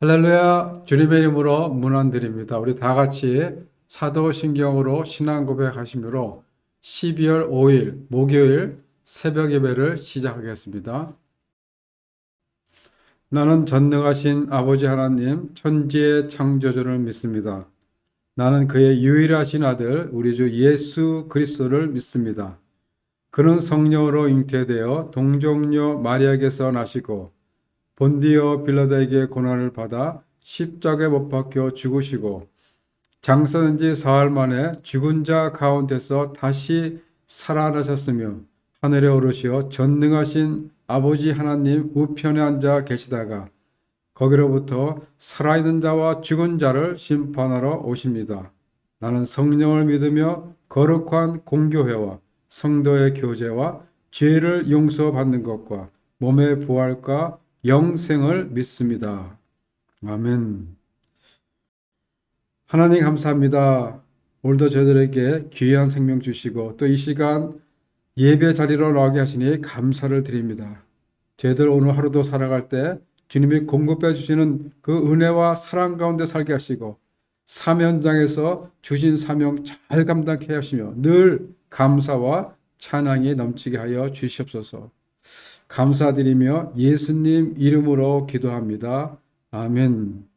할렐루야, 주님의 이름으로 문안드립니다. 우리 다 같이 사도신경으로 신앙 고백하심으로 12월 5일 목요일 새벽 예배를 시작하겠습니다. 나는 전능하신 아버지 하나님, 천지의 창조주를 믿습니다. 나는 그의 유일하신 아들, 우리 주 예수 그리스도를 믿습니다. 그는 성령으로 잉태되어 동정녀 마리아에게서 나시고 본디오 빌라도에게 고난을 받아 십자가에 못 박혀 죽으시고 장사된 지 사흘 만에 죽은 자 가운데서 다시 살아나셨으며 하늘에 오르시어 전능하신 아버지 하나님 우편에 앉아 계시다가 거기로부터 살아있는 자와 죽은 자를 심판하러 오십니다. 나는 성령을 믿으며 거룩한 공교회와 성도의 교제와 죄를 용서받는 것과 몸의 부활과 영생을 믿습니다. 아멘. 하나님 감사합니다. 오늘도 저희들에게 귀한 생명 주시고 또 이 시간 예배 자리로 나오게 하시니 감사를 드립니다. 저희들 오늘 하루도 살아갈 때 주님이 공급해 주시는 그 은혜와 사랑 가운데 살게 하시고 사명 현장에서 주신 사명 잘 감당케 하시며 늘 감사와 찬양이 넘치게 하여 주시옵소서. 감사드리며 예수님 이름으로 기도합니다. 아멘.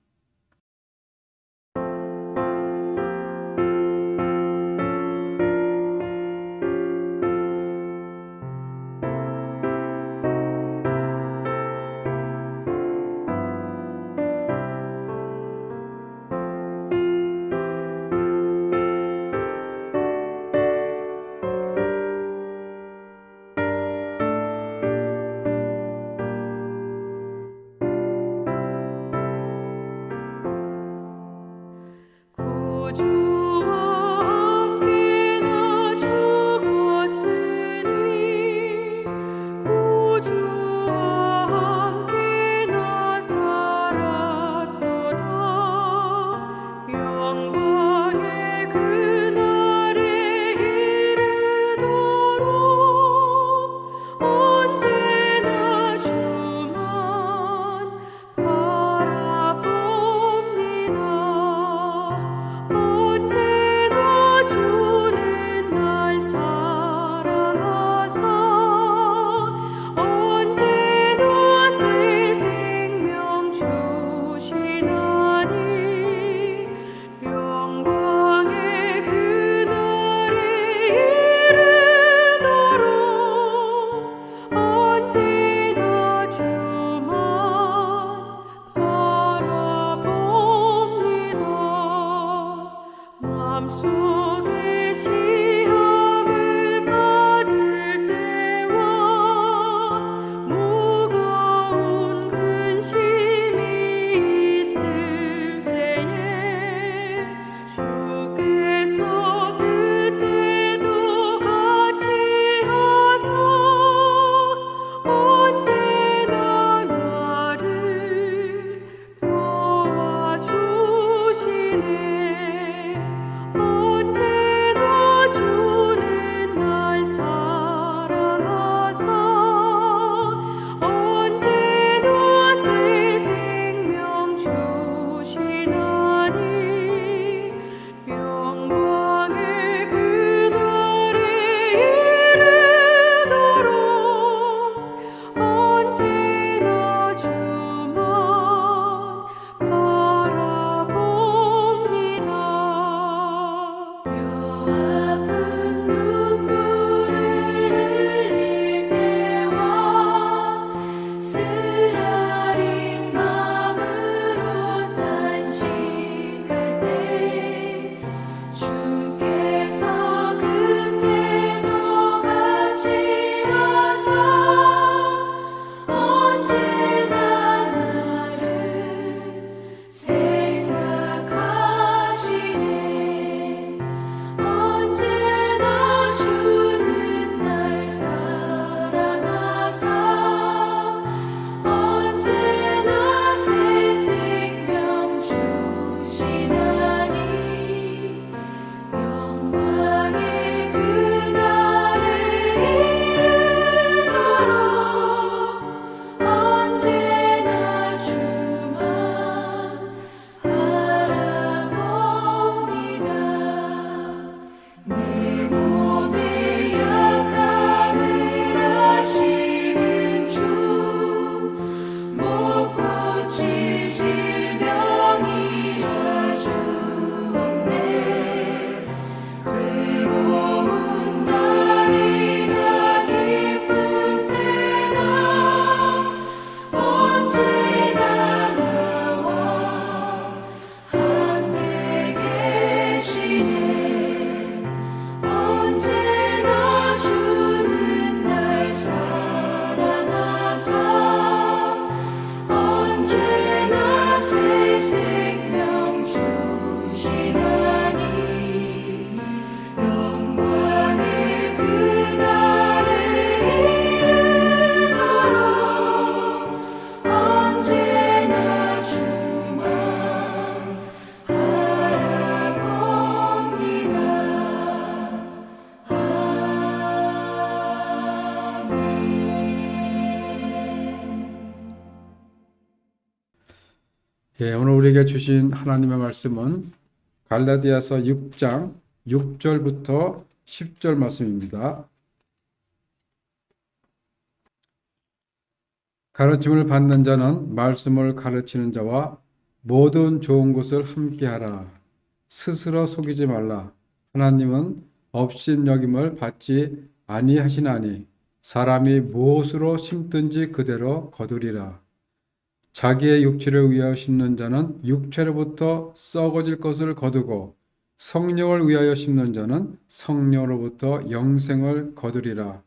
예, 오늘 우리에게 주신 하나님의 말씀은 갈라디아서 6장 6절부터 10절 말씀입니다. 가르침을 받는 자는 말씀을 가르치는 자와 모든 좋은 것을 함께하라. 스스로 속이지 말라. 하나님은 업신여김을 받지 아니하시나니 사람이 무엇으로 심든지 그대로 거두리라. 자기의 육체를 위하여 심는 자는 육체로부터 썩어질 것을 거두고 성령을 위하여 심는 자는 성령으로부터 영생을 거두리라.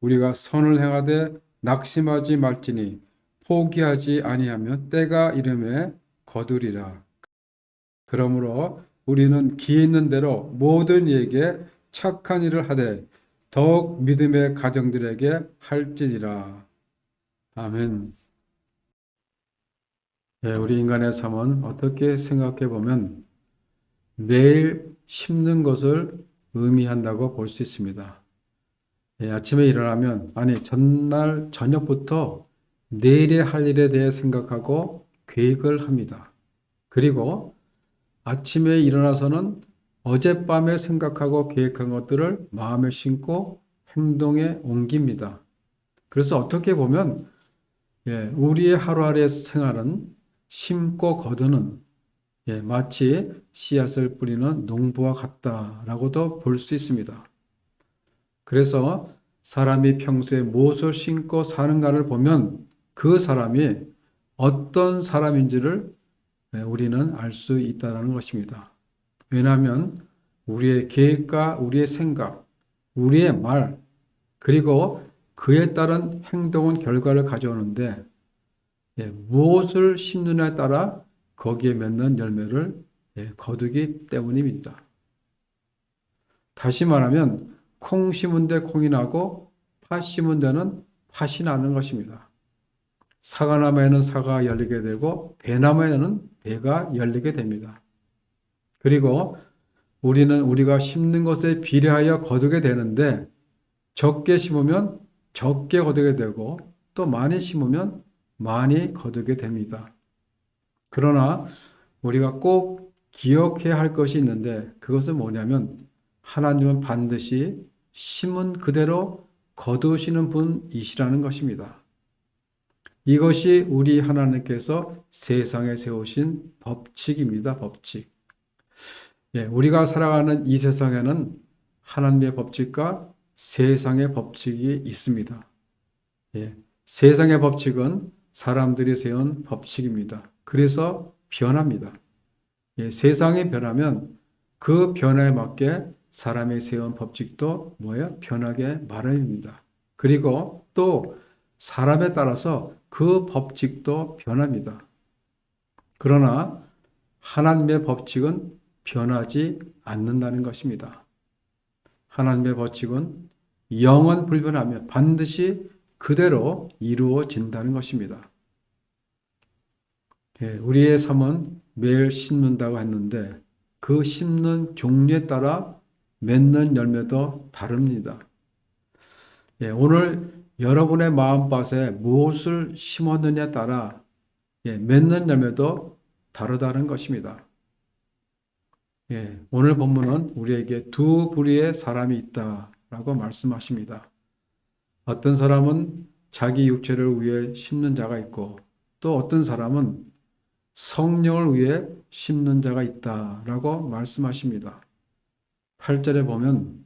우리가 선을 행하되 낙심하지 말지니 포기하지 아니하며 때가 이름에 거두리라. 그러므로 우리는 기회 있는 대로 모든 이에게 착한 일을 하되 더욱 믿음의 가정들에게 할지니라. 아멘. 예, 우리 인간의 삶은 어떻게 생각해 보면 매일 심는 것을 의미한다고 볼 수 있습니다. 예, 아침에 일어나면 전날 저녁부터 내일의 할 일에 대해 생각하고 계획을 합니다. 그리고 아침에 일어나서는 어젯밤에 생각하고 계획한 것들을 마음에 심고 행동에 옮깁니다. 그래서 어떻게 보면 우리의 하루하루의 생활은 심고 거두는 마치 씨앗을 뿌리는 농부와 같다라고도 볼 수 있습니다. 그래서 사람이 평소에 무엇을 심고 사는가를 보면 그 사람이 어떤 사람인지를 우리는 알 수 있다는 것입니다. 왜냐하면 우리의 계획과 우리의 생각, 우리의 말, 그리고 그에 따른 행동은 결과를 가져오는데 무엇을 심느냐에 따라 거기에 맺는 열매를 거두기 때문입니다. 다시 말하면 콩 심은 데 콩이 나고 팥 심은 데는 팥이 나는 것입니다. 사과나무에는 사과가 열리게 되고 배나무에는 배가 열리게 됩니다. 그리고 우리는 우리가 심는 것에 비례하여 거두게 되는데 적게 심으면 적게 거두게 되고 또 많이 심으면 많이 거두게 됩니다. 그러나 우리가 꼭 기억해야 할 것이 있는데 그것은 뭐냐면 하나님은 반드시 심은 그대로 거두시는 분이시라는 것입니다. 이것이 우리 하나님께서 세상에 세우신 법칙입니다. 법칙. 우리가 살아가는 이 세상에는 하나님의 법칙과 세상의 법칙이 있습니다. 세상의 법칙은 사람들이 세운 법칙입니다. 그래서 변합니다. 세상이 변하면 그 변화에 맞게 사람이 세운 법칙도 변하게 마련입니다. 그리고 또 사람에 따라서 그 법칙도 변합니다. 그러나 하나님의 법칙은 변하지 않는다는 것입니다. 하나님의 법칙은 영원 불변하며 반드시 그대로 이루어진다는 것입니다. 우리의 삶은 매일 심는다고 했는데 그 심는 종류에 따라 맺는 열매도 다릅니다. 오늘 여러분의 마음밭에 무엇을 심었느냐에 따라 맺는 열매도 다르다는 것입니다. 오늘 본문은 우리에게 두 부류의 사람이 있다라고 말씀하십니다. 어떤 사람은 자기 육체를 위해 심는 자가 있고 또 어떤 사람은 성령을 위해 심는 자가 있다라고 말씀하십니다. 8절에 보면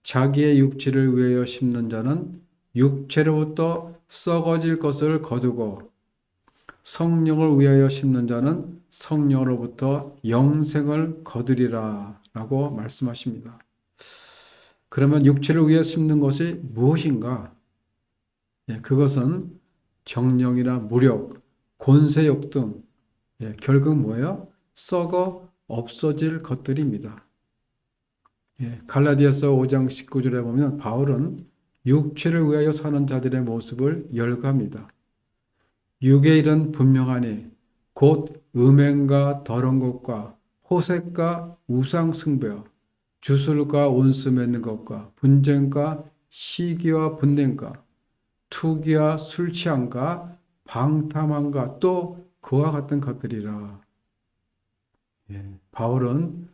자기의 육체를 위하여 심는 자는 육체로부터 썩어질 것을 거두고 성령을 위하여 심는 자는 성령으로부터 영생을 거두리라 라고 말씀하십니다. 그러면 육체를 위해 심는 것이 무엇인가? 그것은 정령이나 무력, 권세욕 등 결국 뭐예요? 썩어 없어질 것들입니다. 갈라디아서 5장 19절에 보면 바울은 육체를 위하여 사는 자들의 모습을 열거합니다. 육의 일은 분명하니 곧 음행과 더러운 것과 호색과 우상 숭배와 주술과 온수 맺는 것과 분쟁과 시기와 분냄과 투기와 술 취함과 방탕함과 또 그와 같은 것들이라. 바울은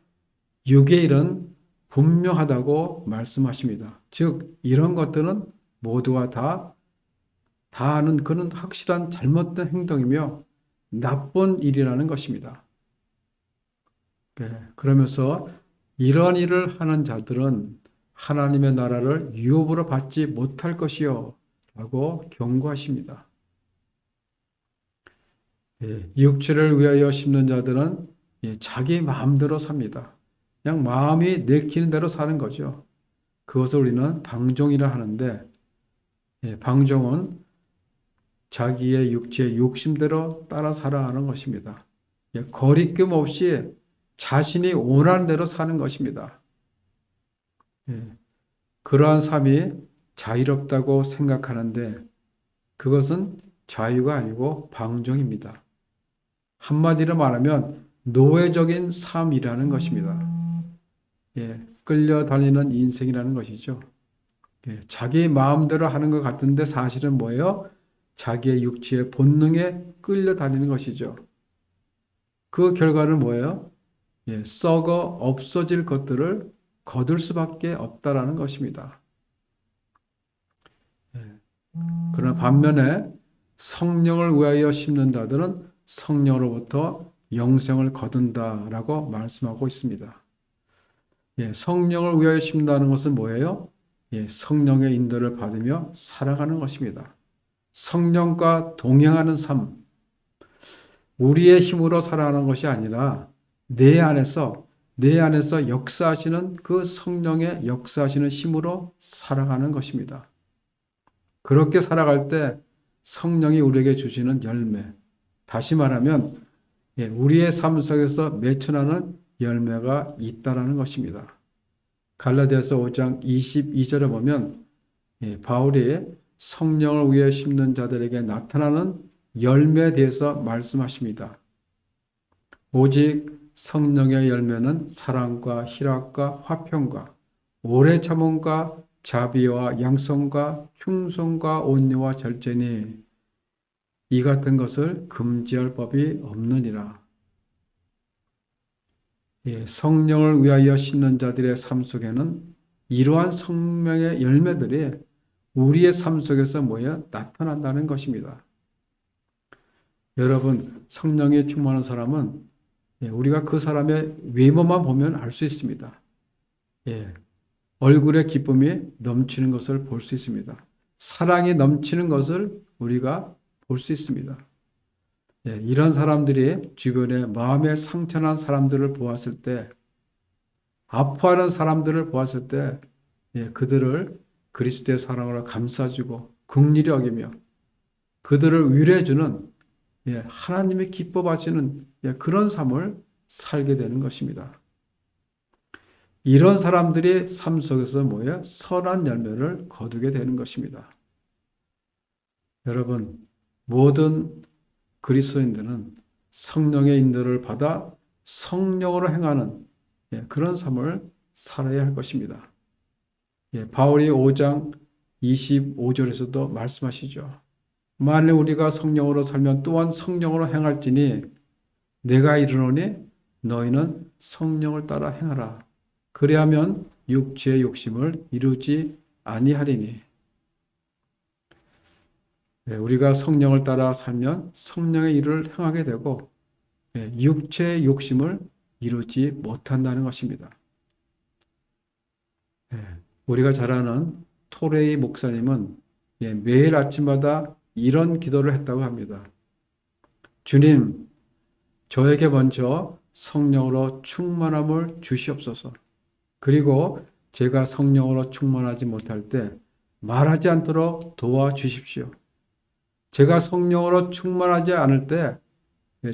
육의 일은 분명하다고 말씀하십니다. 즉 이런 것들은 모두가 다 하는 그런 확실한 잘못된 행동이며 나쁜 일이라는 것입니다. 그러면서 이런 일을 하는 자들은 하나님의 나라를 유업으로 받지 못할 것이요 라고 경고하십니다. 육체를 위하여 심는 자들은 자기 마음대로 삽니다. 그냥 마음이 내키는 대로 사는 거죠. 그것을 우리는 방종이라 하는데, 방종은 자기의 육체의 욕심대로 따라 살아가는 것입니다. 거리낌 없이 자신이 원하는 대로 사는 것입니다. 그러한 삶이 자유롭다고 생각하는데 그것은 자유가 아니고 방종입니다. 한마디로 말하면 노예적인 삶이라는 것입니다. 끌려다니는 인생이라는 것이죠. 자기 마음대로 하는 것 같은데 사실은 뭐예요? 자기의 육체의 본능에 끌려다니는 것이죠. 그 결과는 뭐예요? 썩어 없어질 것들을 거둘 수밖에 없다라는 것입니다. 그러나 반면에 성령을 위하여 심는 자들은 성령으로부터 영생을 거둔다라고 말씀하고 있습니다. 성령을 위하여 심는다는 것은 뭐예요? 성령의 인도를 받으며 살아가는 것입니다. 성령과 동행하는 삶, 우리의 힘으로 살아가는 것이 아니라 내 안에서 역사하시는 그 성령의 역사하시는 힘으로 살아가는 것입니다. 그렇게 살아갈 때 성령이 우리에게 주시는 열매, 다시 말하면 우리의 삶 속에서 맺혀나는 열매가 있다라는 것입니다. 갈라디아서 5장 22절에 보면 바울이 성령을 위해 심는 자들에게 나타나는 열매에 대해서 말씀하십니다. 오직 성령의 열매는 사랑과 희락과 화평과 오래 참음과 자비와 양성과 충성과 온유와 절제니 이 같은 것을 금지할 법이 없느니라. 성령을 위하여 심는 자들의 삶 속에는 이러한 성령의 열매들이 우리의 삶 속에서 나타난다는 것입니다. 여러분, 성령에 충만한 사람은 우리가 그 사람의 외모만 보면 알 수 있습니다. 얼굴에 기쁨이 넘치는 것을 볼 수 있습니다. 사랑이 넘치는 것을 우리가 볼 수 있습니다. 이런 사람들이 주변에 마음에 상처난 사람들을 보았을 때, 아파하는 사람들을 보았을 때, 그들을 그리스도의 사랑으로 감싸주고 긍휼히 여기며 그들을 위로해주는 하나님이 기뻐하시는 그런 삶을 살게 되는 것입니다. 이런 사람들이 삶 속에서 선한 열매를 거두게 되는 것입니다. 여러분, 모든 그리스도인들은 성령의 인도를 받아 성령으로 행하는 그런 삶을 살아야 할 것입니다. 바울이 5장 25절에서도 말씀하시죠. 만일 우리가 성령으로 살면 또한 성령으로 행할지니 내가 이르노니 너희는 성령을 따라 행하라. 그리하면 육체의 욕심을 이루지 아니하리니. 우리가 성령을 따라 살면 성령의 일을 행하게 되고 육체의 욕심을 이루지 못한다는 것입니다. 우리가 잘 아는 토레이 목사님은 매일 아침마다 이런 기도를 했다고 합니다. 주님, 저에게 먼저 성령으로 충만함을 주시옵소서. 그리고 제가 성령으로 충만하지 못할 때 말하지 않도록 도와주십시오. 제가 성령으로 충만하지 않을 때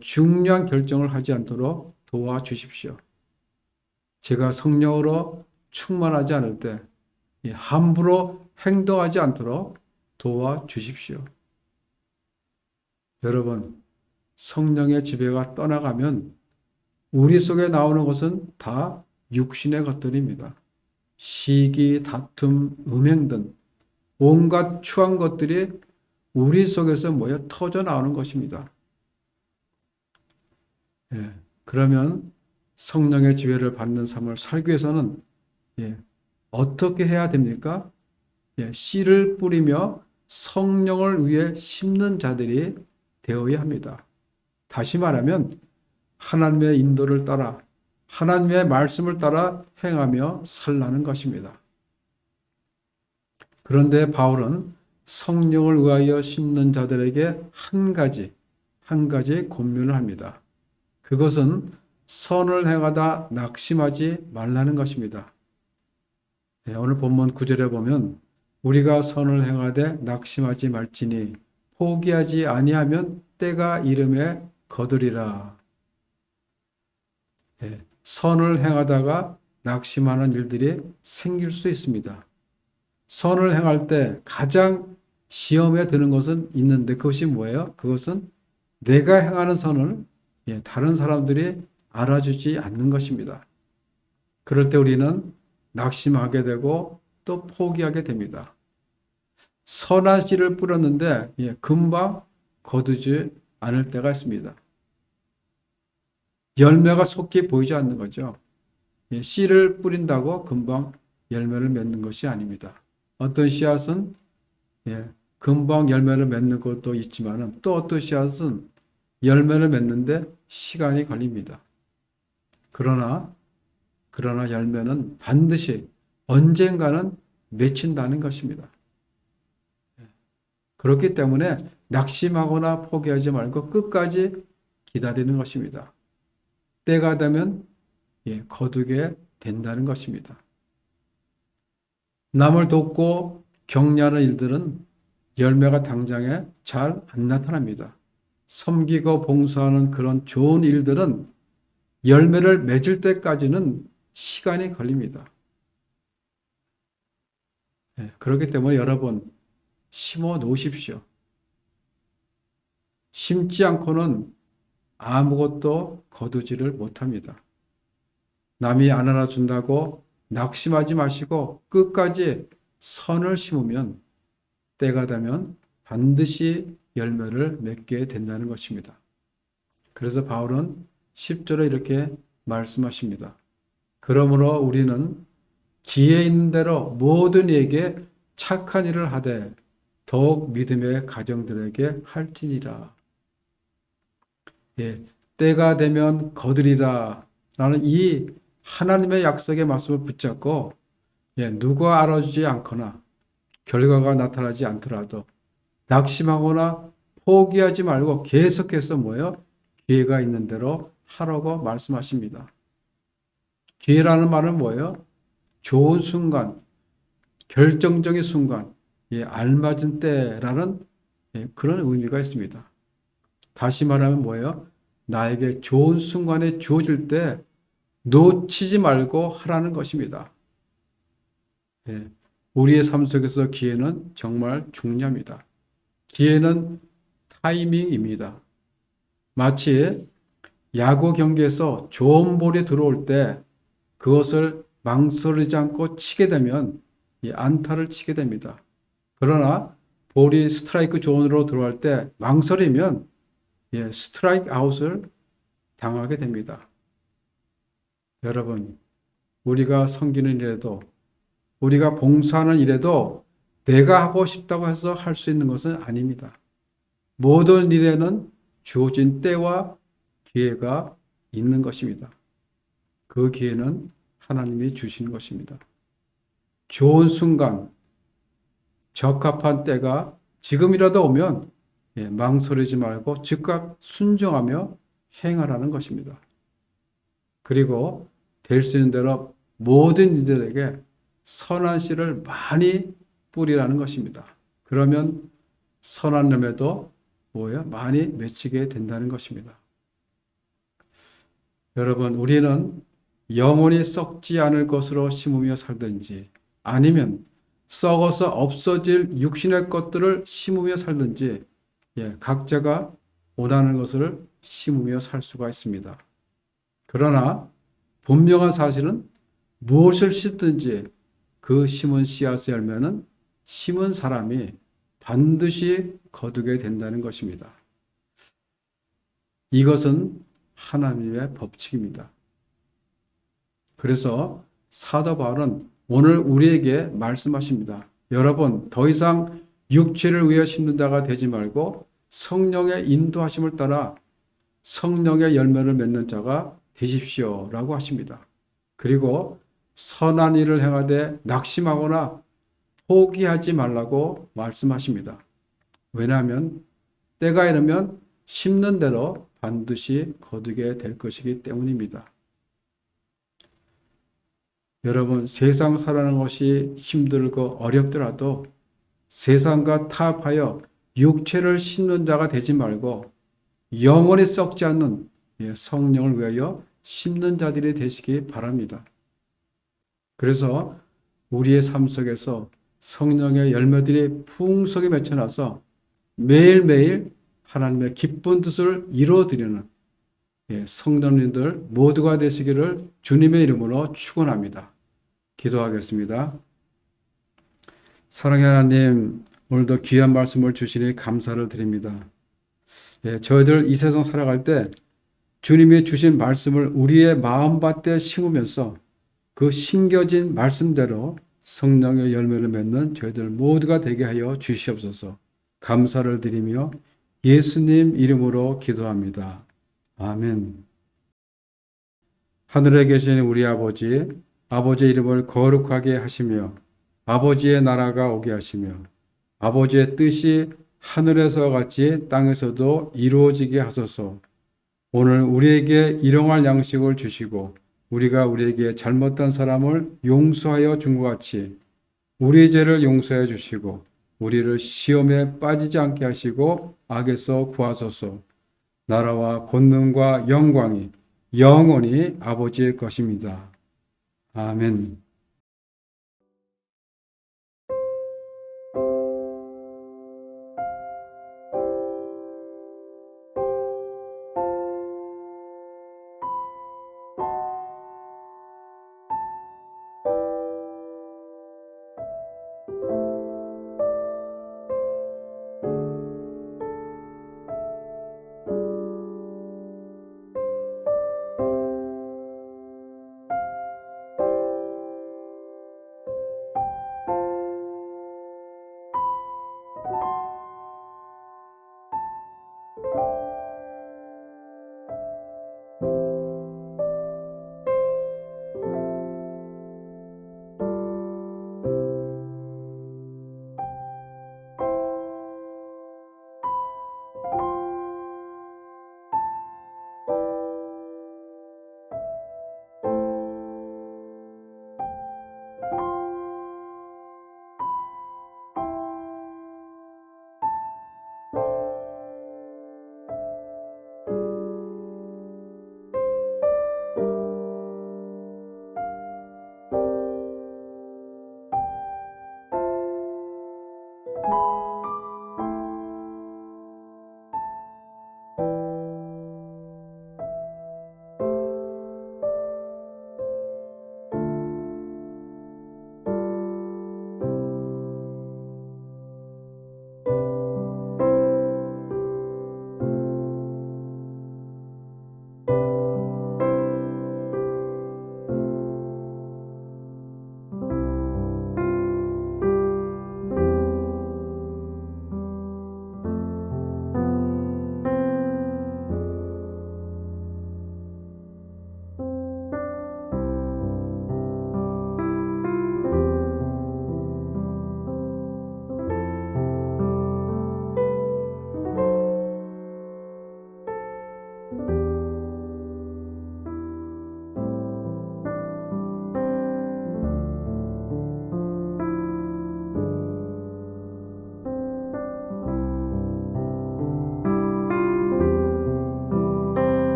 중요한 결정을 하지 않도록 도와주십시오. 제가 성령으로 충만하지 않을 때 함부로 행동하지 않도록 도와주십시오. 여러분, 성령의 지배가 떠나가면 우리 속에 나오는 것은 다 육신의 것들입니다. 시기, 다툼, 음행 등 온갖 추한 것들이 우리 속에서 터져 나오는 것입니다. 예, 그러면 성령의 지혜를 받는 삶을 살기 위해서는 예, 어떻게 해야 됩니까? 예, 씨를 뿌리며 성령을 위해 심는 자들이 되어야 합니다. 다시 말하면 하나님의 인도를 따라 하나님의 말씀을 따라 행하며 살라는 것입니다. 그런데 바울은 성령을 위하여 심는 자들에게 한 가지 권면을 합니다. 그것은 선을 행하다 낙심하지 말라는 것입니다. 네, 오늘 본문 9절에 보면 우리가 선을 행하되 낙심하지 말지니 포기하지 아니하면 때가 이름에 거두리라. 네, 선을 행하다가 낙심하는 일들이 생길 수 있습니다. 선을 행할 때 가장 시험에 드는 것은 있는데 그것이 뭐예요? 그것은 내가 행하는 선을 다른 사람들이 알아주지 않는 것입니다. 그럴 때 우리는 낙심하게 되고 또 포기하게 됩니다. 선한 씨를 뿌렸는데 금방 거두지 않을 때가 있습니다. 열매가 속히 보이지 않는 거죠. 씨를 뿌린다고 금방 열매를 맺는 것이 아닙니다. 어떤 씨앗은 금방 열매를 맺는 것도 있지만 또 어떤 씨앗은 열매를 맺는데 시간이 걸립니다. 그러나 열매는 반드시 언젠가는 맺힌다는 것입니다. 그렇기 때문에 낙심하거나 포기하지 말고 끝까지 기다리는 것입니다. 때가 되면 거두게 된다는 것입니다. 남을 돕고 격려하는 일들은 열매가 당장에 잘 안 나타납니다. 섬기고 봉사하는 그런 좋은 일들은 열매를 맺을 때까지는 시간이 걸립니다. 그렇기 때문에 여러분 심어 놓으십시오. 심지 않고는 아무것도 거두지를 못합니다. 남이 안 알아준다고 낙심하지 마시고 끝까지 선을 심으면 때가 되면 반드시 열매를 맺게 된다는 것입니다. 그래서 바울은 10절에 이렇게 말씀하십니다. 그러므로 우리는 기회 있는 대로 모든 이에게 착한 일을 하되 더욱 믿음의 가정들에게 할지니라. 때가 되면 거두리라 라는 이 하나님의 약속의 말씀을 붙잡고 누가 알아주지 않거나 결과가 나타나지 않더라도 낙심하거나 포기하지 말고 계속해서 기회가 있는 대로 하라고 말씀하십니다. 기회라는 말은 뭐예요? 좋은 순간, 결정적인 순간, 알맞은 때라는 그런 의미가 있습니다. 다시 말하면 뭐예요? 나에게 좋은 순간에 주어질 때 놓치지 말고 하라는 것입니다. 우리의 삶 속에서 기회는 정말 중요합니다. 기회는 타이밍입니다. 마치 야구 경기에서 좋은 볼이 들어올 때 그것을 망설이지 않고 치게 되면 안타를 치게 됩니다. 그러나 볼이 스트라이크 존으로 들어갈 때 망설이면 스트라이크 아웃을 당하게 됩니다. 여러분, 우리가 섬기는 일에도 우리가 봉사하는 일에도 내가 하고 싶다고 해서 할 수 있는 것은 아닙니다. 모든 일에는 주어진 때와 기회가 있는 것입니다. 그 기회는 하나님이 주시는 것입니다. 좋은 순간, 적합한 때가 지금이라도 오면 망설이지 말고 즉각 순종하며 행하라는 것입니다. 그리고 될 수 있는 대로 모든 이들에게 선한 씨를 많이 뿌리라는 것입니다. 그러면 선한 열매도 많이 맺히게 된다는 것입니다. 여러분, 우리는 영원히 썩지 않을 것으로 심으며 살든지 아니면 썩어서 없어질 육신의 것들을 심으며 살든지 각자가 원하는 것을 심으며 살 수가 있습니다. 그러나 분명한 사실은 무엇을 심든지 그 심은 씨앗의 열매는 심은 사람이 반드시 거두게 된다는 것입니다. 이것은 하나님의 법칙입니다. 그래서 사도 바울은 오늘 우리에게 말씀하십니다. 여러분, 더 이상 육체를 위해 심는 자가 되지 말고 성령의 인도하심을 따라 성령의 열매를 맺는 자가 되십시오 라고 하십니다. 그리고 선한 일을 행하되 낙심하거나 포기하지 말라고 말씀하십니다. 왜냐하면 때가 이르면 심는 대로 반드시 거두게 될 것이기 때문입니다. 여러분, 세상 살아가는 것이 힘들고 어렵더라도 세상과 타협하여 육체를 심는 자가 되지 말고 영원히 썩지 않는 성령을 위하여 심는 자들이 되시기 바랍니다. 그래서 우리의 삶 속에서 성령의 열매들이 풍성히 맺혀나서 매일매일 하나님의 기쁜 뜻을 이루어드리는 성도님들 모두가 되시기를 주님의 이름으로 축원합니다. 기도하겠습니다. 사랑의 하나님, 오늘도 귀한 말씀을 주시니 감사를 드립니다. 저희들 이 세상 살아갈 때 주님이 주신 말씀을 우리의 마음밭에 심으면서 그 심겨진 말씀대로 성령의 열매를 맺는 저희들 모두가 되게 하여 주시옵소서. 감사를 드리며 예수님 이름으로 기도합니다. 아멘. 하늘에 계신 우리 아버지, 아버지의 이름을 거룩하게 하시며 아버지의 나라가 오게 하시며 아버지의 뜻이 하늘에서 같이 땅에서도 이루어지게 하소서. 오늘 우리에게 일용할 양식을 주시고 우리가 우리에게 잘못한 사람을 용서하여 준 것 같이 우리의 죄를 용서해 주시고 우리를 시험에 빠지지 않게 하시고 악에서 구하소서. 나라와 권능과 영광이 영원히 아버지의 것입니다. 아멘.